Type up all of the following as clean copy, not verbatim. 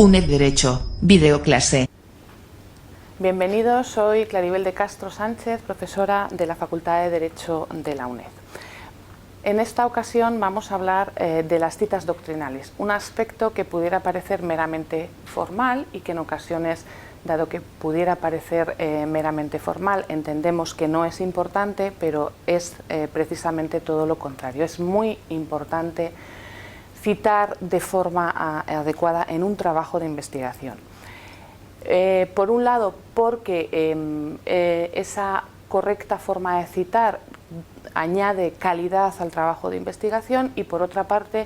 UNED Derecho, videoclase. Bienvenidos, soy Claribel de Castro Sánchez, profesora de la Facultad de Derecho de la UNED. En esta ocasión vamos a hablar de las citas doctrinales, un aspecto que pudiera parecer meramente formal y que en ocasiones, dado que pudiera parecer meramente formal, entendemos que no es importante, pero es precisamente todo lo contrario. Es muy importante citar de forma adecuada en un trabajo de investigación. Por un lado, porque esa correcta forma de citar añade calidad al trabajo de investigación, y por otra parte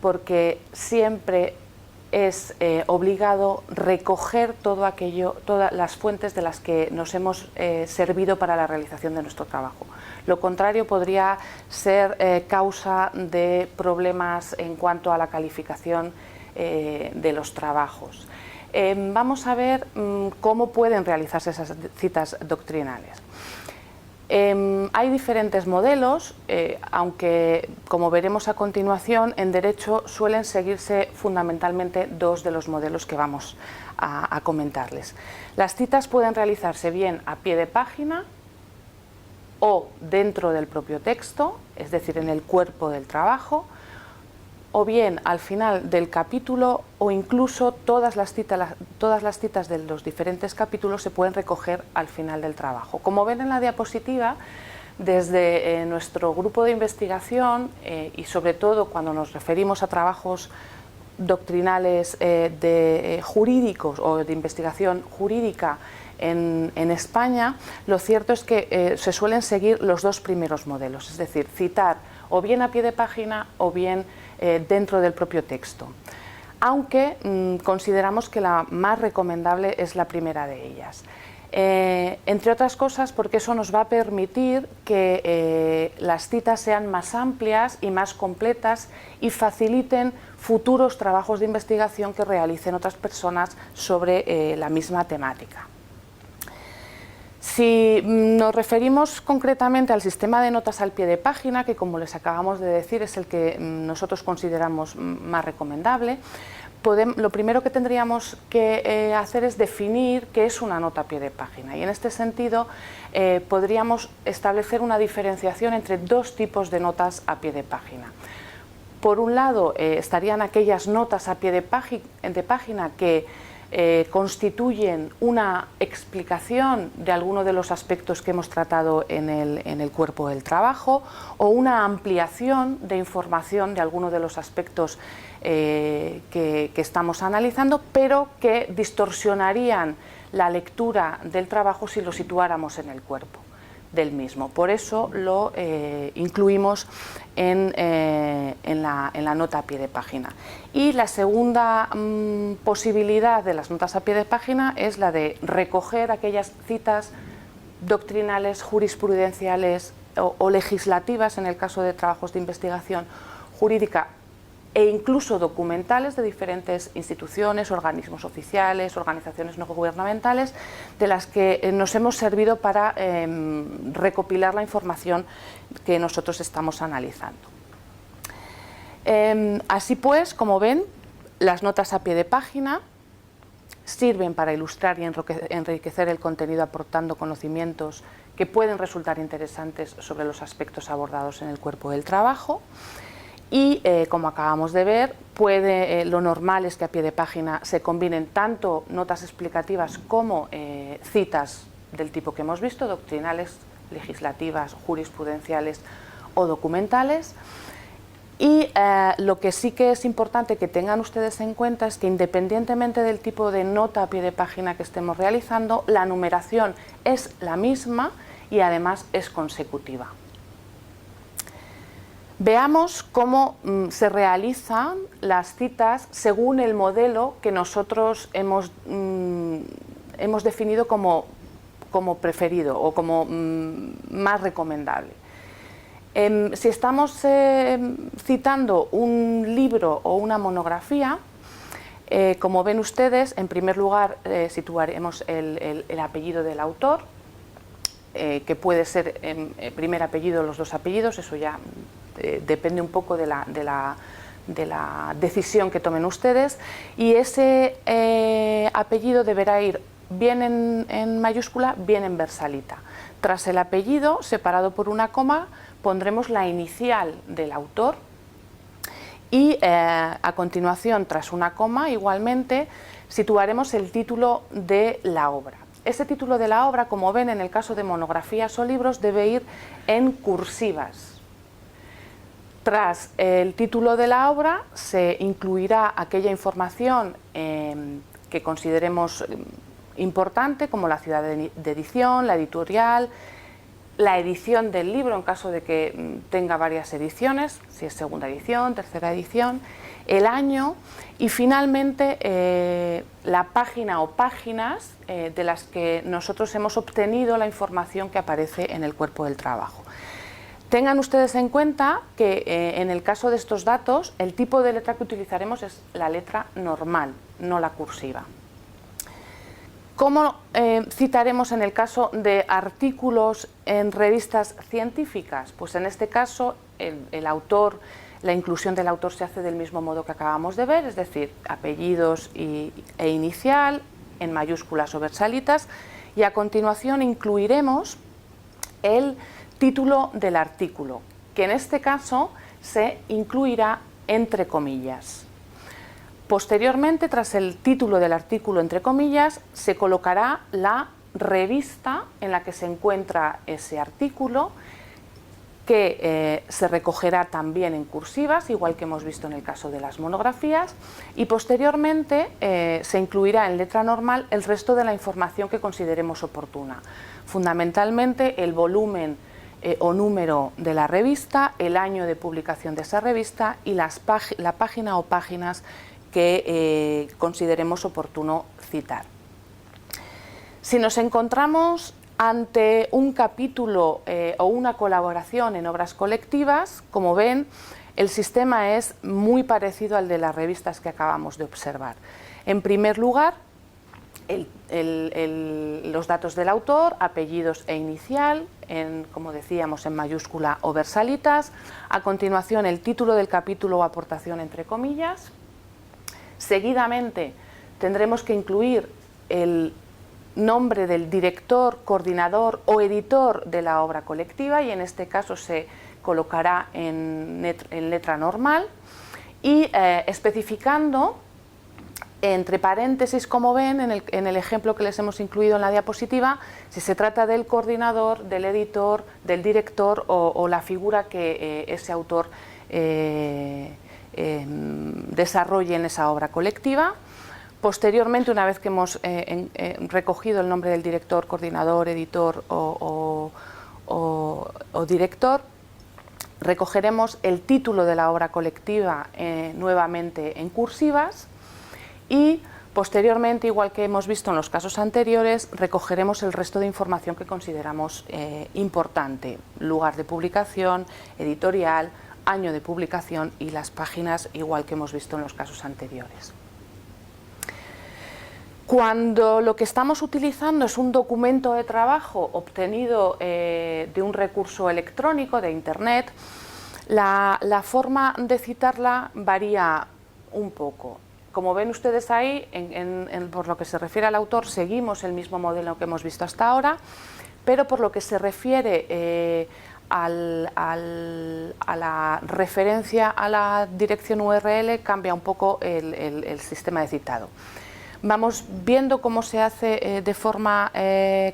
porque siempre es obligado recoger todo aquello, todas las fuentes de las que nos hemos servido para la realización de nuestro trabajo. Lo contrario podría ser causa de problemas en cuanto a la calificación de los trabajos. Vamos a ver cómo pueden realizarse esas citas doctrinales. Hay diferentes modelos, aunque, como veremos a continuación, en Derecho suelen seguirse fundamentalmente dos de los modelos que vamos a comentarles. Las citas pueden realizarse bien a pie de página o dentro del propio texto, es decir, en el cuerpo del trabajo, o bien al final del capítulo, o incluso todas las citas de los diferentes capítulos se pueden recoger al final del trabajo. Como ven en la diapositiva, desde nuestro grupo de investigación y sobre todo cuando nos referimos a trabajos doctrinales jurídicos o de investigación jurídica en España, lo cierto es que se suelen seguir los dos primeros modelos, es decir, citar o bien a pie de página o bien dentro del propio texto, aunque consideramos que la más recomendable es la primera de ellas. Entre otras cosas porque eso nos va a permitir que las citas sean más amplias y más completas y faciliten futuros trabajos de investigación que realicen otras personas sobre la misma temática. Si nos referimos concretamente al sistema de notas al pie de página, que como les acabamos de decir es el que nosotros consideramos más recomendable, lo primero que tendríamos que hacer es definir qué es una nota a pie de página, y en este sentido podríamos establecer una diferenciación entre dos tipos de notas a pie de página. Por un lado estarían aquellas notas a pie de página que constituyen una explicación de alguno de los aspectos que hemos tratado en el cuerpo del trabajo, o una ampliación de información de alguno de los aspectos que estamos analizando, pero que distorsionarían la lectura del trabajo si lo situáramos en el cuerpo del mismo. Por eso lo incluimos en la nota a pie de página. Y la segunda posibilidad de las notas a pie de página es la de recoger aquellas citas doctrinales, jurisprudenciales o legislativas, en el caso de trabajos de investigación jurídica, e incluso documentales de diferentes instituciones, organismos oficiales, organizaciones no gubernamentales, de las que nos hemos servido para recopilar la información que nosotros estamos analizando. Así pues, como ven, las notas a pie de página sirven para ilustrar y enriquecer el contenido, aportando conocimientos que pueden resultar interesantes sobre los aspectos abordados en el cuerpo del trabajo. Y como acabamos de ver, lo normal es que a pie de página se combinen tanto notas explicativas como citas del tipo que hemos visto, doctrinales, legislativas, jurisprudenciales o documentales. Y lo que sí que es importante que tengan ustedes en cuenta es que, independientemente del tipo de nota a pie de página que estemos realizando, la numeración es la misma y además es consecutiva. Veamos cómo se realizan las citas según el modelo que nosotros hemos definido como preferido o como más recomendable. Si estamos citando un libro o una monografía, como ven ustedes, en primer lugar situaremos el apellido del autor, que puede ser primer apellido o los dos apellidos, eso ya depende un poco de decisión que tomen ustedes, y ese apellido deberá ir bien en mayúscula, bien en versalita. Tras el apellido, separado por una coma, pondremos la inicial del autor y a continuación, tras una coma, igualmente, situaremos el título de la obra. Ese título de la obra, como ven en el caso de monografías o libros, debe ir en cursivas. Tras el título de la obra se incluirá aquella información que consideremos importante, como la ciudad de edición, la editorial, la edición del libro en caso de que tenga varias ediciones, si es segunda edición, tercera edición, el año y finalmente la página o páginas de las que nosotros hemos obtenido la información que aparece en el cuerpo del trabajo. Tengan ustedes en cuenta que en el caso de estos datos el tipo de letra que utilizaremos es la letra normal, no la cursiva. ¿Cómo citaremos en el caso de artículos en revistas científicas? Pues en este caso el autor, la inclusión del autor se hace del mismo modo que acabamos de ver, es decir, apellidos e inicial en mayúsculas o versalitas, y a continuación incluiremos el título del artículo, que en este caso se incluirá entre comillas. Posteriormente, tras el título del artículo entre comillas, se colocará la revista en la que se encuentra ese artículo, que se recogerá también en cursivas, igual que hemos visto en el caso de las monografías, y posteriormente se incluirá en letra normal el resto de la información que consideremos oportuna. Fundamentalmente el volumen o número de la revista, el año de publicación de esa revista y la página o páginas que consideremos oportuno citar. Si nos encontramos ante un capítulo o una colaboración en obras colectivas, como ven, el sistema es muy parecido al de las revistas que acabamos de observar. En primer lugar, los datos del autor, apellidos e inicial, como decíamos, en mayúscula o versalitas. A continuación, el título del capítulo o aportación entre comillas. Seguidamente tendremos que incluir el nombre del director, coordinador o editor de la obra colectiva, y en este caso se colocará en letra normal, y especificando entre paréntesis, como ven en el ejemplo que les hemos incluido en la diapositiva, si se trata del coordinador, del editor, del director o la figura que ese autor desarrolle en esa obra colectiva. Posteriormente, una vez que hemos recogido el nombre del director, coordinador, editor o director, recogeremos el título de la obra colectiva nuevamente en cursivas, y posteriormente, igual que hemos visto en los casos anteriores, recogeremos el resto de información que consideramos importante: lugar de publicación, editorial, año de publicación y las páginas, igual que hemos visto en los casos anteriores. Cuando lo que estamos utilizando es un documento de trabajo obtenido de un recurso electrónico, de Internet, la forma de citarla varía un poco. Como ven ustedes ahí, por lo que se refiere al autor, seguimos el mismo modelo que hemos visto hasta ahora, pero por lo que se refiere a la referencia a la dirección URL, cambia un poco el sistema de citado. Vamos viendo cómo se hace de forma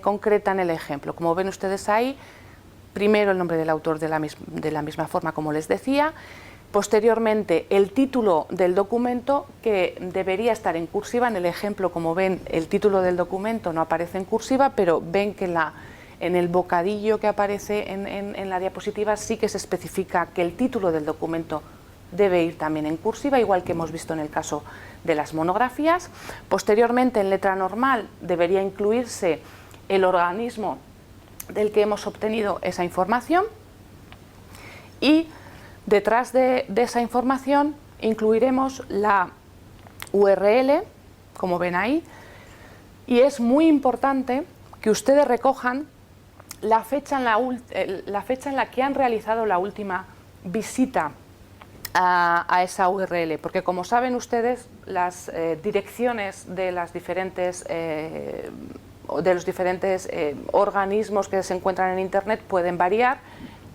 concreta en el ejemplo. Como ven ustedes ahí, primero el nombre del autor de la misma forma, como les decía. Posteriormente, el título del documento, que debería estar en cursiva. En el ejemplo, como ven, el título del documento no aparece en cursiva, pero ven que en el bocadillo que aparece en la diapositiva sí que se especifica que el título del documento debe ir también en cursiva, igual que hemos visto en el caso de las monografías. Posteriormente, en letra normal, debería incluirse el organismo del que hemos obtenido esa información, y detrás de esa información incluiremos la URL, como ven ahí, y es muy importante que ustedes recojan la fecha en la que han realizado la última visita a esa URL, porque como saben ustedes, las direcciones de los diferentes organismos que se encuentran en Internet pueden variar,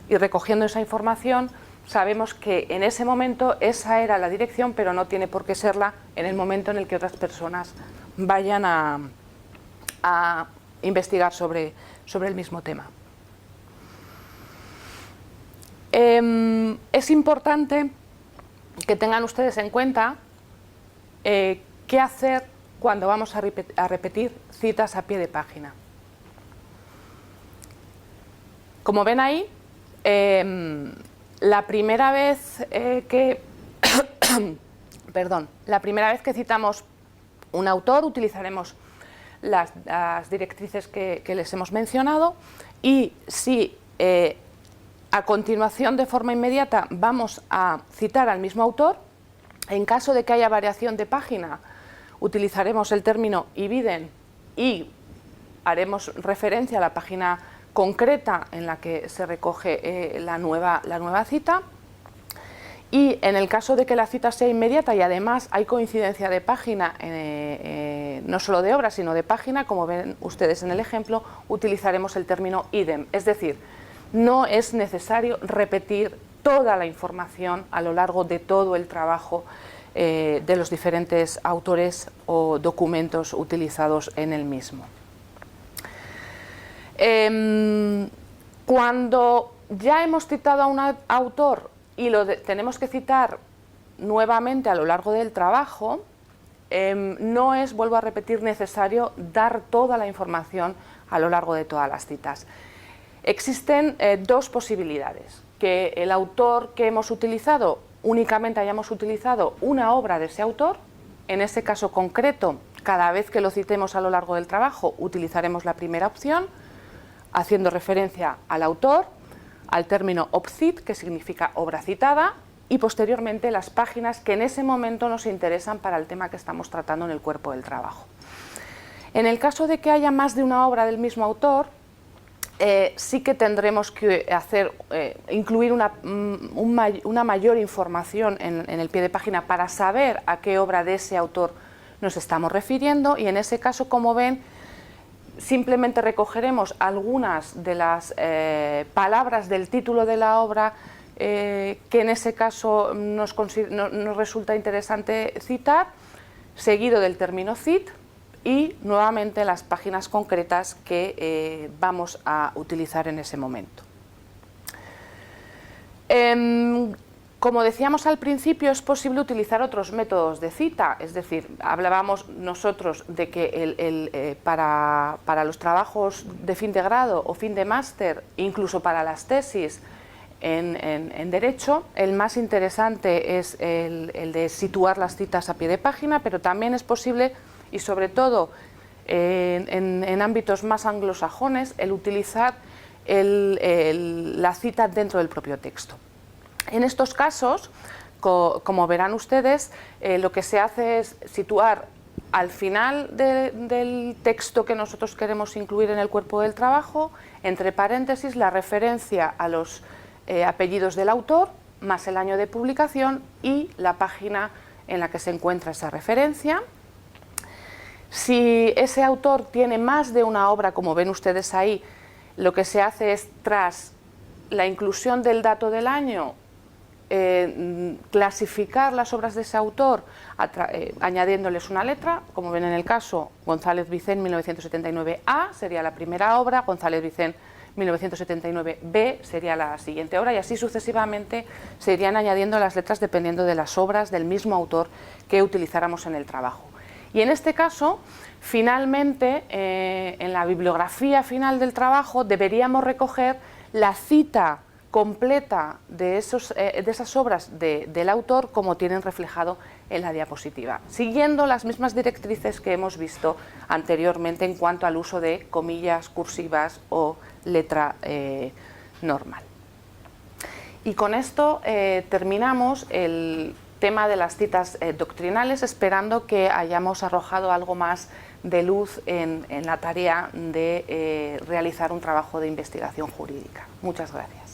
y recogiendo esa información sabemos que en ese momento esa era la dirección, pero no tiene por qué serla en el momento en el que otras personas vayan a investigar sobre el mismo tema. Es importante que tengan ustedes en cuenta qué hacer cuando vamos a repetir citas a pie de página. Como ven ahí, la primera vez que citamos un autor, utilizaremos las directrices que les hemos mencionado, y si a continuación, de forma inmediata, vamos a citar al mismo autor, en caso de que haya variación de página, utilizaremos el término ibidem y haremos referencia a la página concreta en la que se recoge la nueva cita. Y en el caso de que la cita sea inmediata y además hay coincidencia de página, no solo de obra, sino de página, como ven ustedes en el ejemplo, utilizaremos el término idem, es decir, no es necesario repetir toda la información a lo largo de todo el trabajo de los diferentes autores o documentos utilizados en el mismo. Cuando ya hemos citado a un autor y tenemos que citar nuevamente a lo largo del trabajo, no es, vuelvo a repetir, necesario dar toda la información a lo largo de todas las citas. Existen dos posibilidades: que el autor que hemos utilizado únicamente hayamos utilizado una obra de ese autor. En ese caso concreto, cada vez que lo citemos a lo largo del trabajo, utilizaremos la primera opción, haciendo referencia al autor, al término obcit, que significa obra citada, y posteriormente las páginas que en ese momento nos interesan para el tema que estamos tratando en el cuerpo del trabajo. En el caso de que haya más de una obra del mismo autor, sí que tendremos que incluir una mayor información en el pie de página para saber a qué obra de ese autor nos estamos refiriendo, y en ese caso, como ven, simplemente recogeremos algunas de las palabras del título de la obra que en ese caso nos resulta interesante citar, seguido del término cit, y nuevamente las páginas concretas que vamos a utilizar en ese momento. Como decíamos al principio, es posible utilizar otros métodos de cita, es decir, hablábamos nosotros de que para los trabajos de fin de grado o fin de máster, incluso para las tesis en Derecho, el más interesante es el de situar las citas a pie de página, pero también es posible, y sobre todo en ámbitos más anglosajones, el utilizar la cita dentro del propio texto. En estos casos, como verán ustedes, lo que se hace es situar al final del texto que nosotros queremos incluir en el cuerpo del trabajo, entre paréntesis, la referencia a los apellidos del autor, más el año de publicación y la página en la que se encuentra esa referencia. Si ese autor tiene más de una obra, como ven ustedes ahí, lo que se hace es, tras la inclusión del dato del año, clasificar las obras de ese autor añadiéndoles una letra. Como ven en el caso, González Vicent 1979A sería la primera obra, González Vicent 1979B sería la siguiente obra, y así sucesivamente se irían añadiendo las letras dependiendo de las obras del mismo autor que utilizáramos en el trabajo. Y en este caso, finalmente, en la bibliografía final del trabajo deberíamos recoger la cita completa de esas obras del autor, como tienen reflejado en la diapositiva, siguiendo las mismas directrices que hemos visto anteriormente en cuanto al uso de comillas, cursivas o letra normal. Y con esto terminamos el tema de las citas doctrinales, esperando que hayamos arrojado algo más de luz en la tarea de realizar un trabajo de investigación jurídica. Muchas gracias.